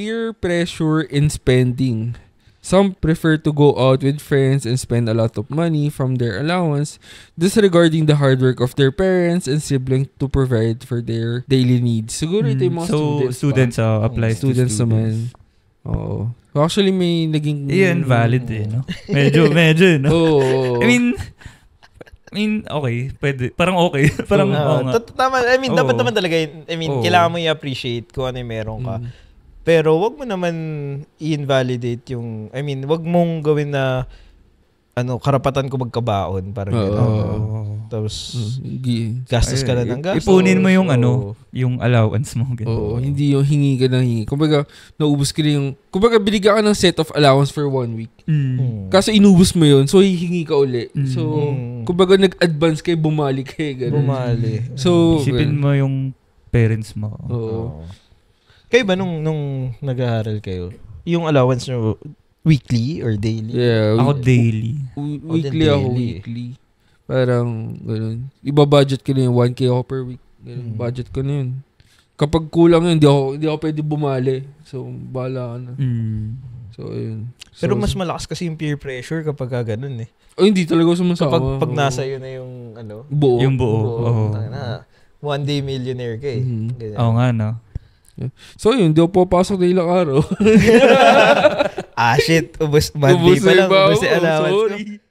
peer pressure in spending. Some prefer to go out with friends and spend a lot of money from their allowance, disregarding the hard work of their parents and siblings to provide for their daily needs. Siguro ito yung mga students applies students to students. Naman. Oo. Actually, may naging... Yan, valid no? Medyo, no? Oo. I mean, okay. Pwede. Parang okay. Parang, tama. I mean, dapat naman talaga, kailangan mo i-appreciate kung ano yung meron ka. Pero wag mo naman i-invalidate yung, wag mong gawin na karapatan ko magkabaon, parang gano'n. Tapos gastos ka na ng gastos. Ipunin mo yung yung allowance mo. Oo, hindi yung hingi ka ng hingi. Kumbaga, naubos ka na yung, binigyan ka ng set of allowance for 1 week. Kaso inubos mo yun, so hihingi ka uli. So, kumbaga nag-advance kayo, bumalik kayo. Bumalik. So, isipin mo yung parents mo. Oo. Kayo ba nung nag-aaral kayo, yung allowance nyo weekly or daily? Yeah. Ako daily. Weekly. Parang, ganun. Iba-budget ko na yun. 1K ako per week. Ganun. Budget ko na yun. Kapag kulang yun, hindi ako pwede bumali. So, bahala ka na. So, ayun. Pero mas malakas kasi yung peer pressure kapag ganun eh. Hindi talaga sumasama. Pag nasa yun na yung buo. Yung buo. One day millionaire ka eh. Oo nga, no? So yun, di ako papasok na ilang araw. Shit. Monday pa lang. Ubus na allowance ko. Sorry.